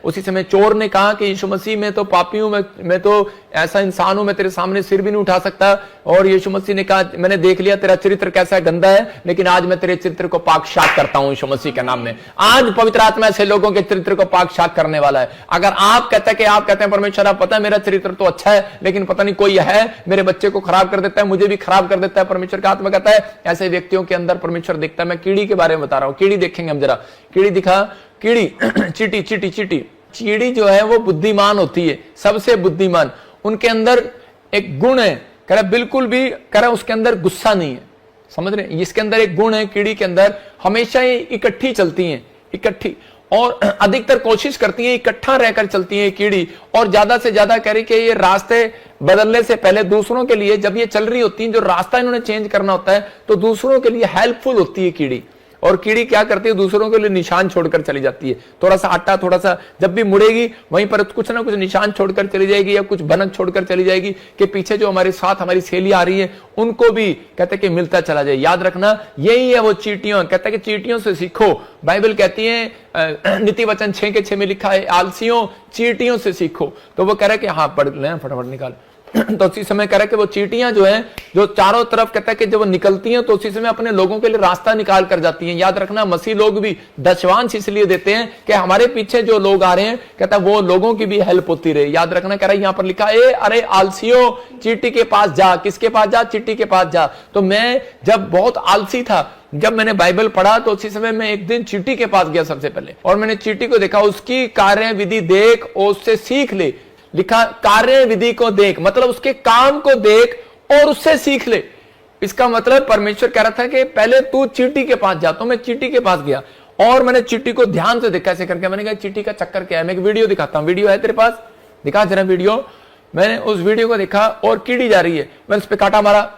उसी समय चोर ने कहा कि यीशु मसीह मैं तो पापी हूं, मैं तो ऐसा इंसान हूं, मैं तेरे सामने सिर भी नहीं उठा सकता। और यीशु मसीह ने कहा मैंने देख लिया तेरा चरित्र कैसा गंदा है, लेकिन आज मैं तेरे चरित्र को पाक शाक करता हूं यीशु मसीह के नाम में। आज पवित्र आत्मा ऐसे लोगों के चरित्र को पाक शाक करने वाला है। अगर आप कहते हैं परमेश्वर आप पता है मेरा चरित्र तो अच्छा है, लेकिन पता नहीं कोई है मेरे बच्चे को खराब कर देता है, मुझे भी खराब कर देता है, परमेश्वर का आत्मा कहता है ऐसे व्यक्तियों के अंदर परमेश्वर देखता है। मैं कीड़ी के बारे में बता रहा हूं, कीड़ी देखेंगे हम जरा, कीड़ी दिखा, कीड़ी चीटी चीटी चीटी चीड़ी जो है वो बुद्धिमान होती है, सबसे बुद्धिमान। उनके अंदर एक गुण है, कह रहा बिल्कुल भी कह रहा उसके अंदर गुस्सा नहीं है, समझ रहे, इसके अंदर एक गुण है कीड़ी के अंदर, हमेशा ये इकट्ठी चलती हैं, इकट्ठी, और अधिकतर कोशिश करती हैं इकट्ठा रहकर चलती हैं कीड़ी। और ज्यादा से ज्यादा कह रही कि ये रास्ते बदलने से पहले दूसरों के लिए जब ये चल रही होती हैं, जो रास्ता इन्होंने चेंज करना होता है तो दूसरों के लिए हेल्पफुल होती है कीड़ी। और कीड़ी क्या करती है, दूसरों के लिए निशान छोड़कर चली जाती है, थोड़ा सा आटा, थोड़ा सा, जब भी मुड़ेगी वहीं पर कुछ ना कुछ निशान छोड़कर चली जाएगी या कुछ भनक छोड़कर चली जाएगी कि पीछे जो हमारे साथ हमारी सहेली आ रही है उनको भी कहते कि मिलता चला जाए। याद रखना यही है वो चींटियों, कहते हैं कि चींटियों से सीखो। बाइबल कहती है नीति वचन 6:6 में लिखा है आलसियों चींटियों से सीखो। तो वो कह रहे कि हाँ पढ़ लें फटाफट निकाल। तो उसी समय कह रहा है कि वो चींटियां जो हैं जो चारों तरफ कहता है कि जब वो निकलती हैं तो उसी समय अपने लोगों के लिए रास्ता निकाल कर जाती हैं। याद रखना मसीह लोग भी दशवांश इसलिए देते हैं कि हमारे पीछे जो लोग आ रहे हैं कहता है वो लोगों की भी हेल्प होती रहे। याद रखना, कह रहा है यहां पर लिखा है अरे आलसियों चींटी के पास जा। किसके पास जा? चींटी के पास जा। तो मैं जब बहुत आलसी था, जब मैंने बाइबल पढ़ा तो उसी समय मैं एक दिन चींटी के पास गया सबसे पहले, और मैंने चींटी को देखा, उसकी कार्य विधि देख और उससे सीख ले। लिखा कार्य विधि को देख, मतलब उसके काम को देख और उससे सीख ले। इसका मतलब परमेश्वर कह रहा था कि पहले तू चींटी के पास जा। तो मैं चींटी के पास गया और मैंने चींटी को ध्यान से देखा, ऐसे करके। मैंने कहा चींटी का चक्कर क्या है, मैं एक वीडियो दिखाता हूं। वीडियो है तेरे पास? दिखा जरा वीडियो। मैंने उस वीडियो को देखा और कीड़ी जा रही है, मैंने इस पे कांटा मारा,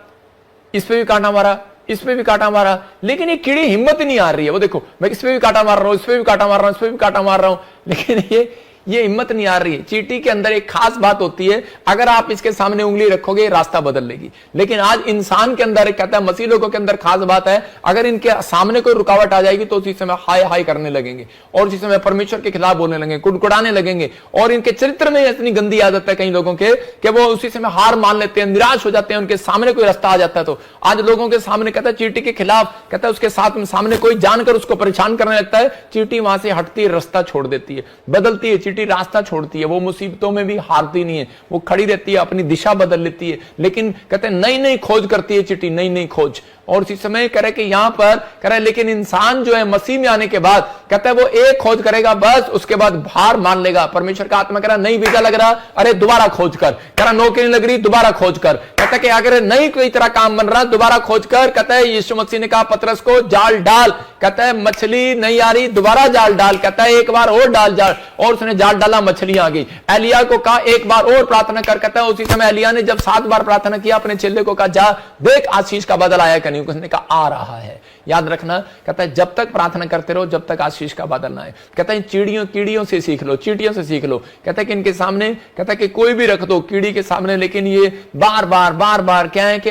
इस पे भी कांटा मारा, इस पे भी कांटा मारा, लेकिन ये कीड़ी हिम्मत नहीं आ रही है। वो देखो मैं इस पे भी कांटा मार रहा हूं, इस पे भी कांटा मार रहा हूं, इस पे भी कांटा मार रहा हूं, लेकिन ये हिम्मत नहीं आ रही है। चींटी के अंदर एक खास बात होती है, अगर आप इसके सामने उंगली रखोगे रास्ता बदल लेगी। लेकिन आज इंसान के अंदर कहता है मसीह लोगों के अंदर खास बात है, अगर इनके सामने कोई रुकावट आ जाएगी तो उसी समय हाय हाय करने लगेंगे और उसी समय परमेश्वर के खिलाफ बोलने लगेंगे, कुड़कुड़ाने लगेंगे। और इनके चरित्र में इतनी गंदी आदत है कई लोगों के कि वो उसी समय हार मान लेते हैं, निराश हो जाते हैं, उनके सामने कोई रास्ता आ जाता है। तो आज लोगों के सामने कहता है चींटी के खिलाफ, कहता है उसके साथ में सामने कोई जानकर उसको परेशान करने लगता है, चींटी वहां से हटती है, रास्ता छोड़ देती है, बदलती है। चींटी रास्ता छोड़ती है, वो मुसीबतों में भी हारती नहीं है, वो खड़ी रहती है, अपनी दिशा बदल लेती है। लेकिन कहते हैं नई नई खोज करती है चींटी, नई नई खोज। और इसी समय कह रहे कि यहां पर कह रहे लेकिन इंसान जो है मसीह में आने के बाद कहता है वो एक खोज करेगा बस, उसके बाद हार मान लेगा। परमेश्वर का आत्मा कह रहा नहीं वीजा लग रहा, अरे दोबारा खोज कर। कह रहा नौकरी नहीं लग रही, दोबारा खोज कर। कहता है कि अगर नहीं कोई तरह काम बन रहा, दोबारा खोज कर। कहता है यीशु मसीह ने कहा पतरस को जाल डाल, कहता है मछली नहीं आ रही, दोबारा जाल डाल। कहता है एक बार और डाल जाल, और उसने जाल डाला, मछली आ गई। एलिया को कहा एक बार और प्रार्थना कर। कहता है उसी समय एलिया ने जब 7 बार प्रार्थना किया, अपने चेले को कहा जा देख आशीष का बादल आया कि नहीं। उसने कहा आ रहा है। याद रखना, कहता है जब तक प्रार्थना करते रहो जब तक आशीष का बादल ना आए। कहता है कीड़ियों से सीख लो, चींटियों से सीख लो। कहता है कि इनके सामने, कहता है कि कोई भी रख दो कीड़ी के सामने, लेकिन ये बार बार क्या है कि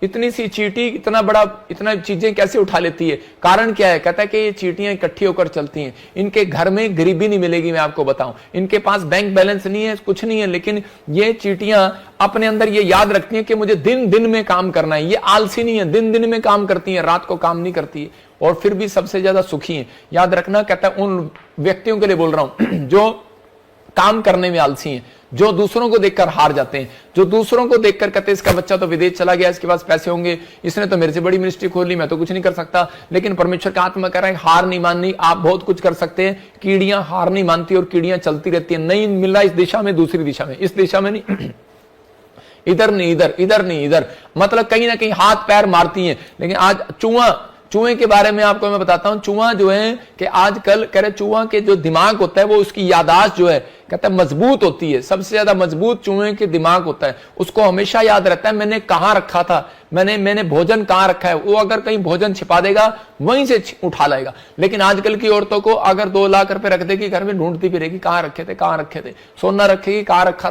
इतनी सी चींटी इतना चीजें कैसे उठा लेती है? कारण क्या है? कहता है कि ये चींटियां इकट्ठी होकर चलती हैं। इनके घर में गरीबी नहीं मिलेगी, मैं आपको बताऊं। इनके पास बैंक बैलेंस नहीं है, कुछ नहीं है, लेकिन ये चींटियां अपने अंदर ये याद रखती हैं कि मुझे दिन दिन में काम करना है। ये आलसी नहीं है, दिन दिन में काम करती है, रात को काम नहीं करती है, और फिर भी सबसे ज्यादा सुखी है। याद रखना, कहता है उन व्यक्तियों के लिए बोल रहा हूं जो काम करने में आलसी हैं, जो दूसरों को देखकर हार जाते हैं, जो दूसरों को देखकर कहते हैं इसका बच्चा तो विदेश चला गया, इसके पास पैसे होंगे, इसने तो मेरे से बड़ी मिनिस्ट्री खोल ली, मैं तो कुछ नहीं कर सकता। लेकिन परमेश्वर का आत्मा कह रहा है हार नहीं माननी, आप बहुत कुछ कर सकते हैं। कीड़ियां हार नहीं मानती और कीड़ियां चलती रहती है। नहीं मिल रहा इस दिशा में, दूसरी दिशा में, इस दिशा में नहीं इधर नहीं इधर, इधर नहीं इधर, मतलब कहीं ना कहीं हाथ पैर मारती हैं। लेकिन आज चूहे के बारे में आपको मैं बताता हूं। चूहा जो है कि आजकल कह रहे चूहा के जो दिमाग होता है वो उसकी याददाश्त जो है कहता है मजबूत होती है। सबसे ज्यादा मजबूत चूहे के दिमाग होता है, उसको हमेशा याद रहता है मैंने कहां रखा था, मैंने भोजन कहां रखा है। वो अगर कहीं भोजन छिपा देगा वहीं से उठा लाएगा। लेकिन आजकल की औरतों को अगर 2 लाख रुपए रख देगी घर में, ढूंढती फिरेगी कहां रखे थे, कहां रखे थे। सोना रखेगी, कहां रखा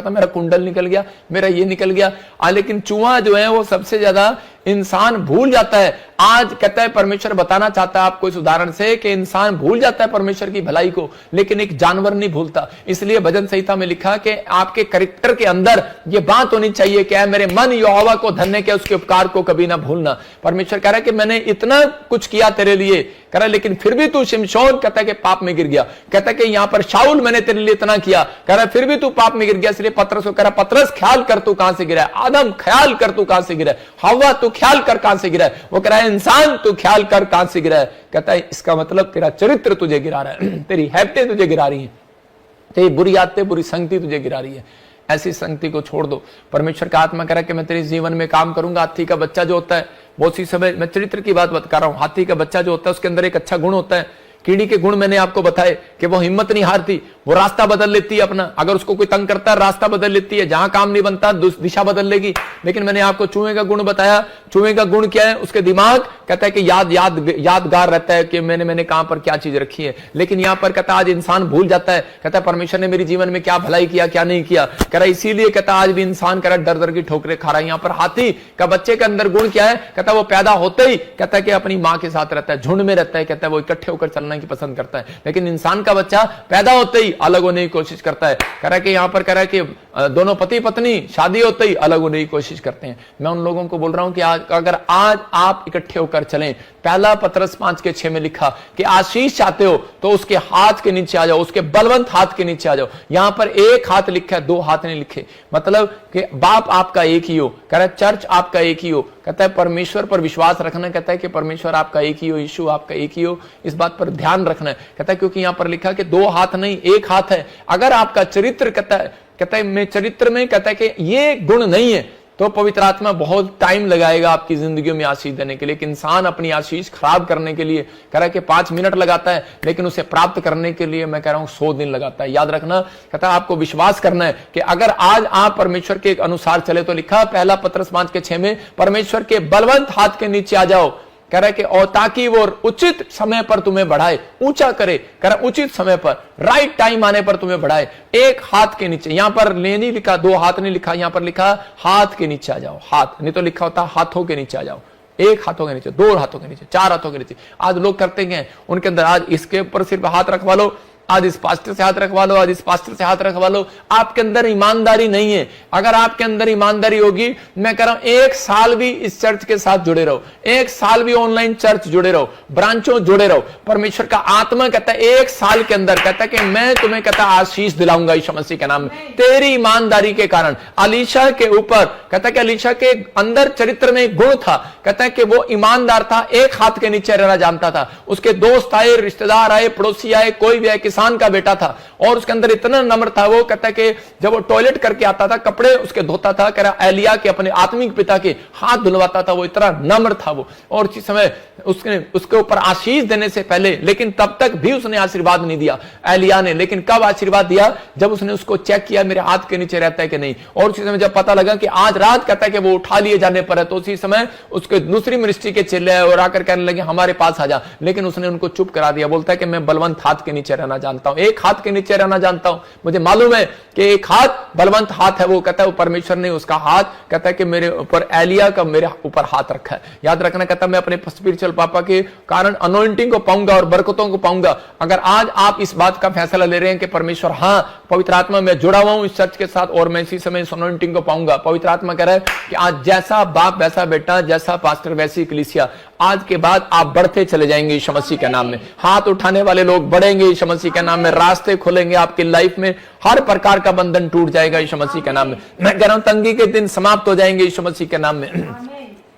था, मेरा कुंडल निकल गया, मेरा ये निकल गया। लेकिन चूहा जो है वो सबसे ज्यादा इंसान भूल जाता है। आज कहता है परमेश्वर बताना चाहता है आपको इस उदाहरण से कि इंसान भूल जाता है परमेश्वर की भलाई को, लेकिन एक जानवर नहीं भूलता। इसलिए भजन संहिता में लिखा कि आपके कैरेक्टर के अंदर यह बात होनी चाहिए कि ऐ मेरे मन यहोवा को धन्य के उसके उपकार को कभी ना भूलना। परमेश्वर कह रहा है कि मैंने इतना कुछ किया तेरे लिए, कह रहा है लेकिन फिर भी तू शिमशोन कहता है कि पाप में गिर गया। कहता है कि यहां पर शाऊल मैंने तेरे लिए इतना किया, कह रहा है फिर भी तू पाप में गिर गया। इसलिए पतरस को कह रहा है पतरस ख्याल कर तू कहां से गिरा है, आदम ख्याल कर तू कहां से गिरा है, हव्वा तू ख्याल कर कहां से गिरा है। वो कह रहा है इंसान तू ख्याल कर कहां से गिरा है। कहता है इसका मतलब तेरा चरित्र तुझे गिरा रहा है, तेरी हैबतें तुझे गिरा रही है, तेरी बुरी आदतें बुरी संगति तुझे गिरा रही है। ऐसी संगति को छोड़ दो। परमेश्वर का आत्मा कह रहा है कि मैं तेरे जीवन में काम करूंगा। हाथी का बच्चा जो होता है, बहुत सी समय मैं चरित्र की बात कर रहा हूं, हाथी का बच्चा जो होता है उसके अंदर एक अच्छा गुण होता है। कीड़ी के गुण मैंने आपको बताए कि वो हिम्मत नहीं हारती, वो रास्ता बदल लेती है अपना। अगर उसको कोई तंग करता है रास्ता बदल लेती है, जहां काम नहीं बनता दिशा बदल लेगी। लेकिन मैंने आपको चूहे का गुण बताया। चूहे का गुण क्या है? उसके दिमाग कहता है कि यादगार रहता है कि मैंने कहां पर क्या चीज रखी है। लेकिन यहां पर कहता है आज इंसान भूल जाता है, कहता है परमेश्वर ने मेरे जीवन में क्या भलाई किया क्या नहीं किया। कह रहा इसीलिए कहता आज भी इंसान कह रहा डर डर की ठोकरें खा रहा है। यहां पर हाथी का बच्चे के अंदर गुण क्या है? कहता है वो पैदा होते ही कहता है कि अपनी मां के साथ रहता है, झुंड में रहता है, कहता है वो इकट्ठे होकर चलना की पसंद करता है। लेकिन इंसान का बच्चा पैदा होते ही अलग होने की कोशिश करता है। कह रहा है कि यहां पर कह रहा है कि दोनों पति पत्नी शादी होते ही अलग होने की कोशिश करते हैं। मैं उन लोगों को बोल रहा हूं कि अगर आज आप इकट्ठे होकर चलें, पहला पतरस 5:6 में लिखा कि आशीष चाहते हो तो उसके हाथ के नीचे आ जाओ, उसके बलवंत हाथ के नीचे आ जाओ। यहां पर एक हाथ लिखा है, दो हाथ नहीं लिखे, मतलब कि बाप आपका एक ही हो। कह रहा है चर्च आपका एक ही हो। कहता है परमेश्वर पर विश्वास रखना, कहता है कि परमेश्वर आपका एक ही हो, यीशु आपका एक ही हो, इस बात पर ध्यान रखना है। कहता है क्योंकि यहां पर लिखा कि दो हाथ नहीं एक हाथ है। अगर आपका चरित्र कहता है मैं चरित्र में कहता है कि ये गुण नहीं है तो पवित्र आत्मा बहुत टाइम लगाएगा आपकी जिंदगी में आशीष देने के लिए। कि इंसान अपनी आशीष खराब करने के लिए कह रहा है कि 5 मिनट लगाता है, लेकिन उसे प्राप्त करने के लिए मैं कह रहा हूं 100 दिन लगाता है। याद रखना, कहता है आपको विश्वास करना है कि अगर आज आप परमेश्वर के अनुसार चले तो लिखा पहला पतरस 5:6 में परमेश्वर के बलवंत हाथ के नीचे आ जाओ। कह रहा है कि और ताकि वो उचित समय पर तुम्हें बढ़ाए, ऊंचा करे। कह रहा उचित समय पर, राइट टाइम आने पर तुम्हें बढ़ाए। एक हाथ के नीचे, यहां पर नहीं लिखा, दो हाथ नहीं लिखा, यहां पर लिखा हाथ के नीचे आ जाओ। हाथ नहीं तो लिखा होता हाथों के नीचे आ जाओ। एक हाथों के नीचे, दो हाथों के नीचे, 4 हाथों के नीचे। आज लोग करते हैं उनके अंदर, आज इसके ऊपर सिर्फ हाथ रखवा लो, आज इस पास्टर से हाथ रखवा लो, आज इस पास्टर से हाथ रखवा लो। आपके अंदर ईमानदारी नहीं है। अगर आपके अंदर ईमानदारी होगी, मैं कह रहा हूं 1 साल भी इस चर्च के साथ जुड़े रहो, 1 साल भी ऑनलाइन चर्च जुड़े रहो, ब्रांचों जुड़े रहो। परमेश्वर का आत्मा कहता है 1 साल के अंदर कहता है कि मैं तुम्हें कहता आशीष दिलाऊंगा यीशु मसीह के नाम में, तेरी ईमानदारी के कारण। अलीशा के ऊपर कहता है कि अलीशा के अंदर चरित्र में एक गुण था, कहता है कि वो ईमानदार था, एक हाथ के नीचे रहना जानता था। उसके दोस्त आए, रिश्तेदार आए, पड़ोसी आए, कोई भी आए, किसान का बेटा था और उसके अंदर इतना नम्र था। वो कहता है कि जब वो टॉयलेट करके आता था, कपड़े उसके धोता था, कह रहा एलिया के अपने आत्मिक पिता के हाथ धुलवाता था। वो इतना नम्र था वो। और इस समय उसके ऊपर आशीष देने से पहले, लेकिन तब तक भी उसने आशीर्वाद नहीं दिया एलिया ने। लेकिन कब आशीर्वाद दिया? जब उसने उसको चेक किया मेरे हाथ के नीचे रहता है कि नहीं। और उसी समय जब पता लगा कि आज रात कहता है कि वो उठा लिए जाने पर है, तो उसी समय उसके दूसरी मिनिस्ट्री के चेले आए और आकर कहने लगे हमारे पास आ जा। लेकिन उसने उनको चुप करा दिया। बोलता है कि मैं बलवंत हाथ के नीचे रहना जानता हूं, एक हाथ के नीचे रहना जानता हूं। मुझे मालूम है कि एक हाथ बलवंत हाथ है। वो कहता है वो परमेश्वर ने उसका हाथ कहता है कि मेरे ऊपर एलिया का मेरे ऊपर हाथ रखा है। याद रखना, कहता है मैं अपने स्पिरिचुअल पापा के कारण अनॉइंटिंग को पाऊंगा और बरकतों को पाऊंगा। अगर आज आप इस बात का फैसला ले रहे हैं कि परमेश्वर हाँ पवित्र आत्मा में जुड़ा हुआ हूं इस चर्च के साथ और मैं इसी समय इस अनॉइंटिंग को पाऊंगा। पवित्र आत्मा कह रहा है कि आज जैसा बाप वैसा बेटा, जैसा पास्टर वैसी कलीसिया। आज के बाद आप बढ़ते चले जाएंगे यीशु मसीह के नाम में। हाथ उठाने वाले लोग बढ़ेंगे यीशु मसीह के नाम में। रास्ते खुलेंगे आपकी लाइफ में, हर प्रकार का बंधन टूट जाएगा यीशु मसीह के नाम में। मैं कह रहा हूं तंगी के दिन समाप्त हो जाएंगे यीशु मसीह के नाम में।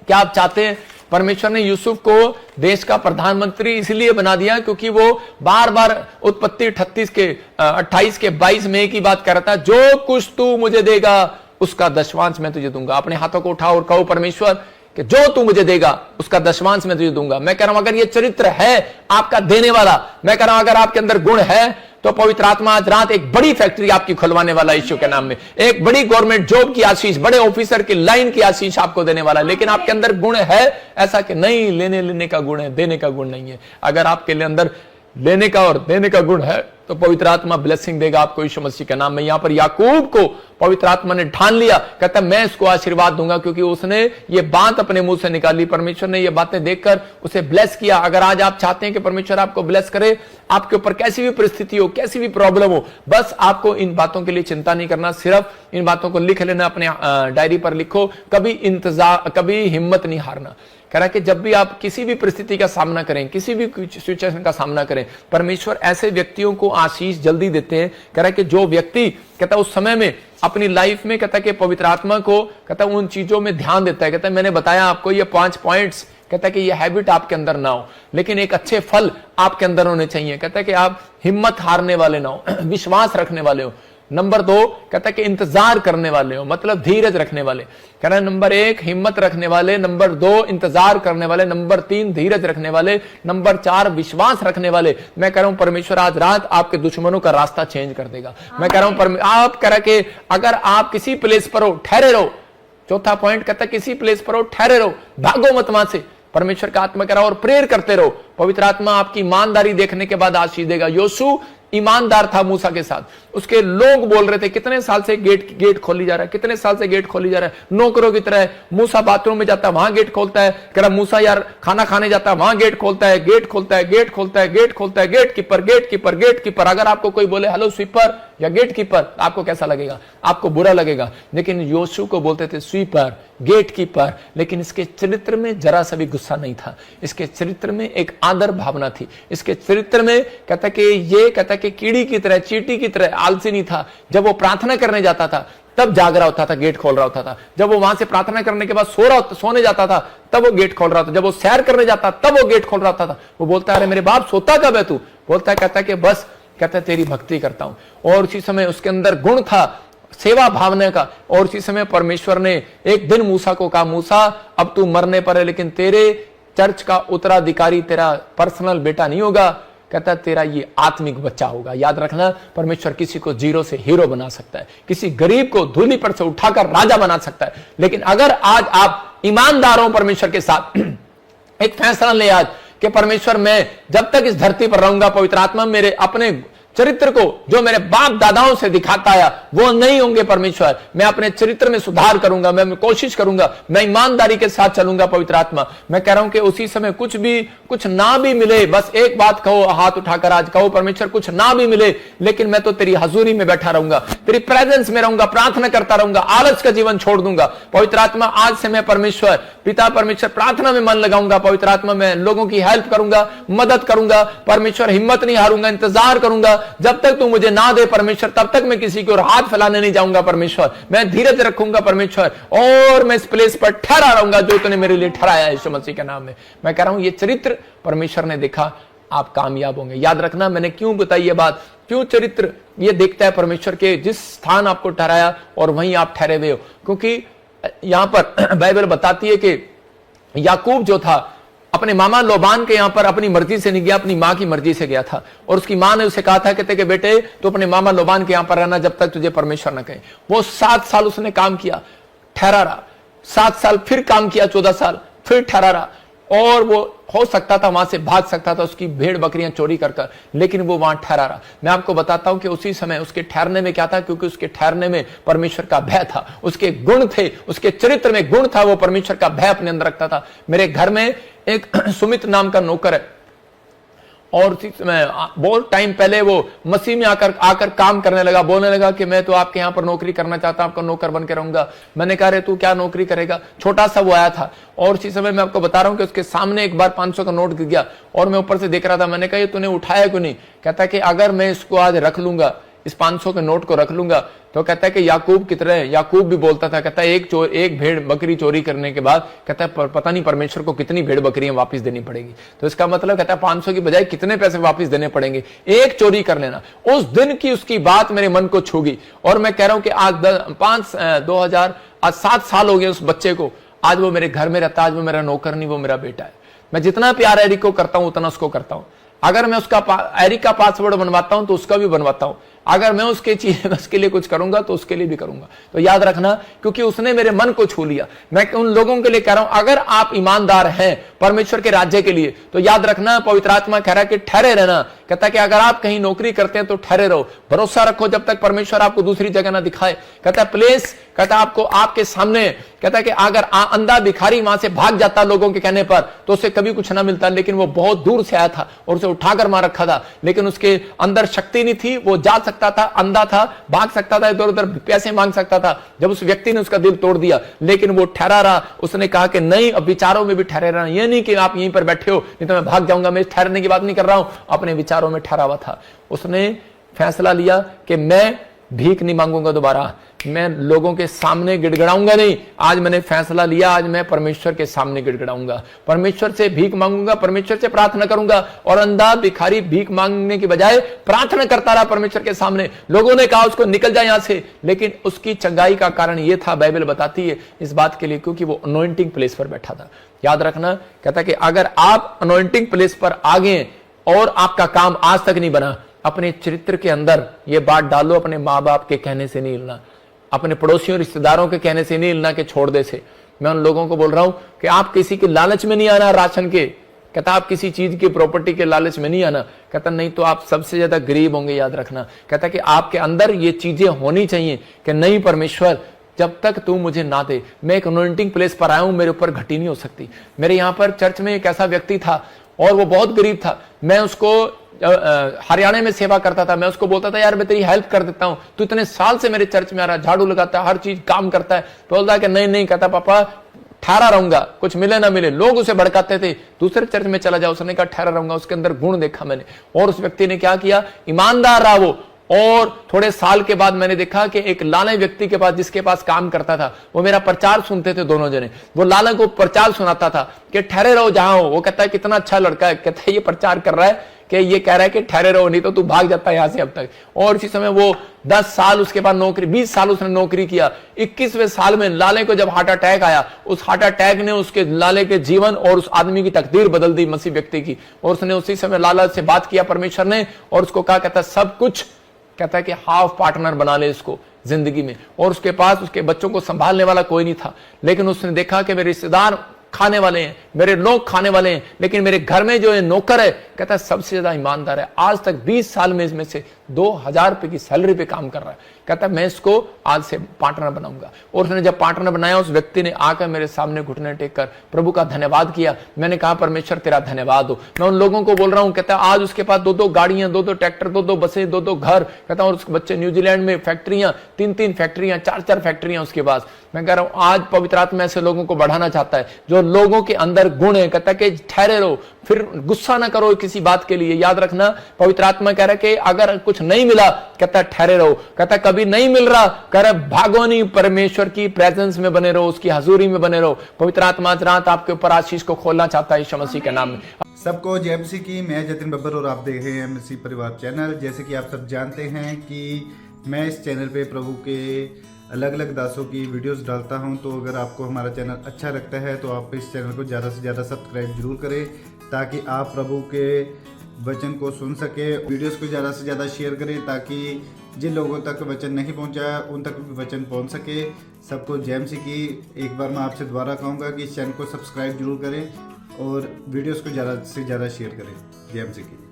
क्या आप चाहते हैं? परमेश्वर ने यूसुफ को देश का प्रधानमंत्री इसलिए बना दिया क्योंकि वो बार बार उत्पत्ति 28 के 22 में एक ही बात कर रहा था, जो कुछ तू मुझे देगा उसका दशवांश मैं तुझे दूंगा। अपने हाथों को उठाओ और कहो परमेश्वर कि जो तू मुझे देगा उसका दशवांश मैं तुझे दूंगा। मैं कह रहा हूं अगर ये चरित्र है आपका देने वाला, मैं कह रहा हूं अगर आपके अंदर गुण है तो पवित्र आत्मा आज रात एक बड़ी फैक्ट्री आपकी खुलवाने वाला यीशु के नाम में। एक बड़ी गवर्नमेंट जॉब की आशीष, बड़े ऑफिसर की लाइन की आशीष आपको देने वाला है। लेकिन आपके अंदर गुण है ऐसा कि नहीं लेने का गुण है, देने का गुण नहीं है। अगर आपके अंदर लेने का और देने का गुण है, तो पवित्र आत्मा ब्लेसिंग देगा आपको यीशु मसीह के नाम में। यहां पर याकूब को पवित्र आत्मा ने ठान लिया, कहता मैं इसको आशीर्वाद दूंगा, क्योंकि उसने ये बात अपने मुंह से निकाली। परमेश्वर ने ये बातें देखकर उसे ब्लेस किया। अगर आज आप चाहते हैं कि परमेश्वर आपको ब्लेस करे, आपके ऊपर कैसी भी परिस्थिति हो, कैसी भी प्रॉब्लम हो, बस आपको इन बातों के लिए चिंता नहीं करना, सिर्फ इन बातों को लिख लेना, अपने डायरी पर लिखो, कभी हिम्मत नहीं हारना। कह रहा कि जब भी आप किसी भी परिस्थिति का सामना करें, किसी भी सिचुएशन का सामना करें, परमेश्वर ऐसे व्यक्तियों को आशीष जल्दी देते हैं। कह रहा कि जो व्यक्ति कहता उस समय में अपनी लाइफ में कहता कि पवित्र आत्मा को कहता उन चीजों में ध्यान देता है। कहता मैंने बताया आपको ये 5 पॉइंट्स, कहता कि ये हैबिट आपके अंदर ना हो, लेकिन एक अच्छे फल आपके अंदर होने चाहिए। कहता कि आप हिम्मत हारने वाले ना हो, विश्वास रखने वाले हो। नंबर 2 कहता कि इंतजार करने वाले हो, मतलब धीरज रखने वाले। कह रहा है नंबर 1 हिम्मत रखने वाले, नंबर 2 इंतजार करने वाले, नंबर 3 धीरज रखने वाले, नंबर 4 विश्वास रखने वाले। मैं कह रहा हूं परमेश्वर आज रात आपके दुश्मनों का रास्ता चेंज कर देगा। मैं कह रहा हूं आप कह रहा कि अगर आप किसी प्लेस पर हो, ठहरे रहो। चौथा पॉइंट कहता किसी प्लेस पर हो, ठहरे रहो, भागो मत वहां से। परमेश्वर का आत्मा कह रहा और प्रेयर करते रहो। पवित्र आत्मा आपकी ईमानदारी देखने के बाद आशीष देगा। योशू ईमानदार था मूसा के साथ। उसके लोग बोल रहे थे कितने साल से गेट खोली जा रहा है, कितने साल से गेट खोली जा रहा है, नौकरों की तरह है। मूसा बाथरूम में जाता है, वहां गेट खोलता है। कह रहा मूसा यार खाना खाने जाता है, वहां गेट खोलता है, गेट खोलता है, गेट खोलता है, गेट खोलता है, gatekeeper, gatekeeper, gatekeeper. अगर आपको कोई बोले हेलो स्वीपर या गेट कीपर, आपको कैसा लगेगा? आपको बुरा लगेगा। लेकिन योशू को बोलते थे स्वीपर, गेट कीपर, लेकिन इसके चरित्र में जरा सा भी गुस्सा नहीं था। इसके चरित्र में एक आदर भावना थी। इसके चरित्र में कहता कि ये कहता कि कीड़ी की तरह, चींटी की तरह आलसी नहीं था। जब वो प्रार्थना करने जाता था तब जाग रहा होता था, गेट खोल रहा होता था। जब वो वहां से प्रार्थना करने के बाद सोने जाता था तब वो गेट खोल रहा था। जब वो सैर करने जाता तब वो गेट खोल रहा होता था। वो बोलता है अरे मेरे बाप सोता कब है तू? बोलता है कहता कि बस कहता तेरी भक्ति करता हूं। और उसी समय उसके अंदर गुण था सेवा भावना का। और उसी समय परमेश्वर ने एक दिन मूसा को कहा मूसा अब तू मरने पर है, लेकिन तेरे चर्च का उत्तराधिकारी तेरा पर्सनल बेटा नहीं होगा, कहता तेरा ये आत्मिक बच्चा होगा। याद रखना परमेश्वर किसी को जीरो से हीरो बना सकता है, किसी गरीब को धूली पर से उठाकर राजा बना सकता है। लेकिन अगर आज आप ईमानदार हो परमेश्वर के साथ, एक फैसला ले आज कि परमेश्वर मैं जब तक इस धरती पर रहूंगा, पवित्र आत्मा मेरे अपने चरित्र को जो मेरे बाप दादाओं से दिखाता आया वो नहीं होंगे परमेश्वर। मैं अपने चरित्र में सुधार करूंगा, मैं कोशिश करूंगा, मैं ईमानदारी के साथ चलूंगा। पवित्र आत्मा मैं कह रहा हूं कि उसी समय कुछ ना भी मिले, बस एक बात कहो, हाथ उठाकर आज कहो परमेश्वर कुछ ना भी मिले, लेकिन मैं तो तेरी हजूरी में बैठा रहूंगा, तेरी प्रेजेंस में रहूंगा, प्रार्थना करता रहूंगा, आलस का जीवन छोड़ दूंगा। पवित्र आत्मा आज से मैं परमेश्वर पिता परमेश्वर प्रार्थना में मन लगाऊंगा। पवित्र आत्मा मैं लोगों की हेल्प करूंगा, मदद करूंगा। परमेश्वर हिम्मत नहीं हारूंगा, इंतजार करूंगा जब तक तू मुझे ना दे परमेश्वर, तब तक मैं किसी की ओर हाथ फैलाने नहीं जाऊंगा परमेश्वर। मैं धीरज रखूंगा परमेश्वर, और मैं इस प्लेस पर ठहरा रहूंगा जो तूने मेरे लिए ठहराया है यीशु मसीह के नाम में। मैं कह रहा हूं ये चरित्र परमेश्वर ने देखा, आप कामयाब होंगे। याद रखना मैंने क्यों बताई ये बात, क्यों चरित्र ये देखता है परमेश्वर के जिस स्थान आपको ठहराया और वहीं आप ठहरे हुए हो। क्योंकि यहां पर बाइबल बताती है कि याकूब जो था अपने मामा लोबान के यहां पर अपनी मर्जी से नहीं गया, अपनी मां की मर्जी से गया था। और उसकी मां ने उसे कहा था कहते कि बेटे तो अपने मामा लोबान के यहां पर रहना जब तक तुझे परमेश्वर न कहे। वो 7 साल उसने काम किया, ठहरा रहा। 7 साल फिर काम किया, 14 साल फिर ठहरा रहा। और वो हो सकता था वहां से भाग सकता था, उसकी भेड़ बकरियां चोरी कर, लेकिन वो वहां ठहरा रहा। मैं आपको बताता हूं कि उसी समय उसके ठहरने में क्या था, क्योंकि उसके ठहरने में परमेश्वर का भय था, उसके गुण थे, उसके चरित्र में गुण था, वो परमेश्वर का भय अपने अंदर रखता था। मेरे घर में एक सुमित नाम का नौकर है, और उसी समय बहुत टाइम पहले वो मसीह में आकर काम करने लगा, बोलने लगा कि मैं तो आपके यहां पर नौकरी करना चाहता हूं, आपका नौकर बन के रहूंगा। मैंने कहा रे तू क्या नौकरी करेगा? छोटा सा वो आया था, और उसी समय मैं आपको बता रहा हूं कि उसके सामने एक बार 500 का नोट गिर गया, और मैं ऊपर से देख रहा था। मैंने कहा ये तूने उठाया क्यों नहीं? कहता कि अगर मैं इसको आज रख लूंगा, इस 500 के नोट को रख लूंगा, तो कहता है कि याकूब की तरह, याकूब भी बोलता था, कहता है एक भेड़ बकरी चोरी करने के बाद कहता है पता नहीं परमेश्वर को कितनी भेड़ बकरियां वापस देनी पड़ेगी। तो इसका मतलब कहता है 500 की बजाय कितने पैसे वापस देने पड़ेंगे, एक चोरी कर लेना। उस दिन की उसकी बात मेरे मन को छू गई। और मैं कह रहा हूं कि आज 7 साल हो गए उस बच्चे को। आज वो मेरे घर में रहता, आज वो मेरा नौकर नहीं, वो मेरा बेटा है। मैं जितना प्यार एरिक को करता हूं उतना उसको करता हूं। अगर मैं उसका एरिक का पासवर्ड बनवाता हूं तो उसका भी बनवाता हूं। अगर मैं उसके लिए कुछ करूंगा तो उसके लिए भी करूंगा। तो याद रखना, क्योंकि उसने मेरे मन को छू लिया। मैं उन लोगों के लिए कह रहा हूं, अगर आप ईमानदार हैं परमेश्वर के राज्य के लिए, तो याद रखना पवित्र आत्मा कह रहा है कि ठहरे रहना। कहता है कि अगर आप कहीं नौकरी करते हैं तो ठहरे रहो, भरोसा रखो जब तक परमेश्वर आपको दूसरी जगह ना दिखाए। कहता है प्लेस, कहता है आपको आपके सामने, कहता है कि अगर अंधा भिखारी वहां से भाग जाता लोगों के कहने पर तो उसे कभी कुछ ना मिलता, लेकिन वो बहुत दूर से आया था और उसे उठाकर मार रखा था, लेकिन उसके अंदर शक्ति नहीं थी, वो जा सकता था, अंधा था, भाग सकता था, इधर उधर पैसे मांग सकता था। जब उस व्यक्ति ने उसका दिल तोड़ दिया, लेकिन वो ठहरा रहा। उसने कहा कि नहीं, अब विचारों में भी ठहरे रहना, ये नहीं कि आप यहीं पर बैठे हो नहीं तो मैं भाग जाऊंगा। मैं ठहरने की बात नहीं कर रहा हूं, अपने विचारों में ठहरा हुआ था। उसने फैसला लिया कि मैं भीख नहीं मांगूंगा दोबारा, मैं लोगों के सामने गिड़गिड़ाऊंगा नहीं। आज मैंने फैसला लिया, आज मैं परमेश्वर के सामने गिड़गिड़ाऊंगा, परमेश्वर से भीख मांगूंगा, परमेश्वर से प्रार्थना करूंगा। और अंधा भिखारी भीख मांगने की बजाय प्रार्थना करता रहा परमेश्वर के सामने। लोगों ने कहा उसको निकल जाए यहां से, लेकिन उसकी चंगाई का कारण यह था, बाइबल बताती है इस बात के लिए, क्योंकि वो अनॉइंटिंग प्लेस पर बैठा था। याद रखना, कहता कि अगर आप अनॉइंटिंग प्लेस पर आ गए और आपका काम आज तक नहीं बना, अपने चरित्र के अंदर ये बात डालो, अपने माँ बाप के कहने से नहीं हिलना, अपने पड़ोसियों रिश्तेदारों के कहने से नहीं हिलना कि छोड़ दे से। मैं उन लोगों को बोल रहा हूं कि आप किसी के लालच में नहीं आना, राशन के, कहता आप किसी चीज की प्रॉपर्टी के लालच में नहीं आना। कहता नहीं तो आप सबसे ज्यादा गरीब होंगे। याद रखना, कहता कि आपके अंदर ये चीजें होनी चाहिए कि नहीं परमेश्वर, जब तक तू मुझे ना दे, मैं एक अनॉइंटिंग प्लेस पर आया हूं, मेरे ऊपर घटी नहीं हो सकती। मेरे यहां पर चर्च में एक ऐसा व्यक्ति था और वो बहुत गरीब था। मैं उसको हरियाणा में सेवा करता था, मैं उसको बोलता था यार मैं तेरी हेल्प कर देता हूं, तू इतने साल से मेरे चर्च में आ रहा, झाड़ू लगाता है, हर चीज काम करता है। तो बोलता है कि नहीं नहीं, कहता पापा ठहरा रहूंगा, कुछ मिले ना मिले। लोग उसे भड़काते थे, दूसरे चर्च में चला जाओ, उसने कहा ठहरा रहूंगा। उसके अंदर गुण देखा मैंने, और उस व्यक्ति ने क्या किया, ईमानदार रहा वो। और थोड़े साल के बाद मैंने देखा कि एक लाला व्यक्ति के पास, जिसके पास काम करता था, वो मेरा प्रचार सुनते थे दोनों जने। वो लाला को प्रचार सुनाता था कि ठहरे रहो जहां हो। वो कहता है कितना अच्छा लड़का है, कहता है ये प्रचार कर रहा है कि ये कह रहा है कि ठहरे रहो नहीं तो तू भाग जाता है यहां से अब तक। और इसी समय वो 10 साल उसके बाद नौकरी, 20 साल उसने नौकरी किया। 21वें साल में लाले को जब हार्ट अटैक आया, उस हार्ट अटैक ने उसके लाले के जीवन और उस आदमी की तकदीर बदल दी, मसीह व्यक्ति की। और उसने उसी समय लाला से बात किया परमेश्वर ने, और उसको कहा, कहता सब कुछ, कहता है कि हाफ पार्टनर बना ले इसको जिंदगी में। और उसके पास उसके बच्चों को संभालने वाला कोई नहीं था, लेकिन उसने देखा कि मेरे रिश्तेदार खाने वाले हैं, मेरे लोग खाने वाले हैं, लेकिन मेरे घर में जो है नौकर है, कहता है सबसे ज्यादा ईमानदार है। आज तक 20 साल में इसमें से 2000 रुपए की सैलरी पे काम कर रहा है। कहता है मैं इसको आज से पार्टनर बनाऊंगा। और उसने जब पार्टनर बनाया, उस व्यक्ति ने आकर मेरे सामने घुटने टेक कर प्रभु का धन्यवाद किया। मैंने कहा परमेश्वर तेरा धन्यवाद हो। मैं उन लोगों को बोल रहा हूं, कहता है आज उसके पास 2-2 गाड़ियां, 2-2 ट्रैक्टर, 2-2 बसें, 2-2 घर, कहता हूं। और उसके बच्चे न्यूजीलैंड में फैक्ट्रियां, 3-3 फैक्ट्रियां, 4-4 फैक्ट्रियां उसके पास। मैं कह रहा हूं आज पवित्र आत्मा ऐसे लोगों को बढ़ाना चाहता है जो लोगों के अंदर गुण है। कहता है कि ठहरे रहो, फिर गुस्सा ना करो किसी बात के लिए। याद रखना, पवित्र आत्मा कह रहा है कि अगर कुछ नहीं मिला, कहता ठहरे रहो। कहता कभी नहीं मिल रहा, कह रहा भागो नहीं, परमेश्वर की प्रेजेंस में बने रहो, उसकी हजूरी में बने रहो। पवित्र आत्मा आज रात आपके ऊपर आशीष को खोलना चाहता है यीशु मसीह के नाम में। सबको जय मसीह की। मैं जतिन बब्बर और आप देख रहे हैं मसीह परिवार चैनल। जैसे कि आप सब जानते हैं कि मैं इस चैनल पे प्रभु के अलग अलग दासों की वीडियोस डालता हूं, तो अगर आपको हमारा चैनल अच्छा लगता है तो आप इस चैनल को ज़्यादा से ज़्यादा सब्सक्राइब जरूर करें, ताकि आप प्रभु के वचन को सुन सके। वीडियोस को ज़्यादा से ज़्यादा शेयर करें, ताकि जिन लोगों तक वचन नहीं पहुंचा उन तक भी वचन पहुंच सके। सबको जय मसीह की। एक बार मैं आपसे दोबारा कहूँगा कि इस चैनल को सब्सक्राइब जरूर करें और वीडियोस को ज़्यादा से ज़्यादा शेयर करें। जय मसीह की।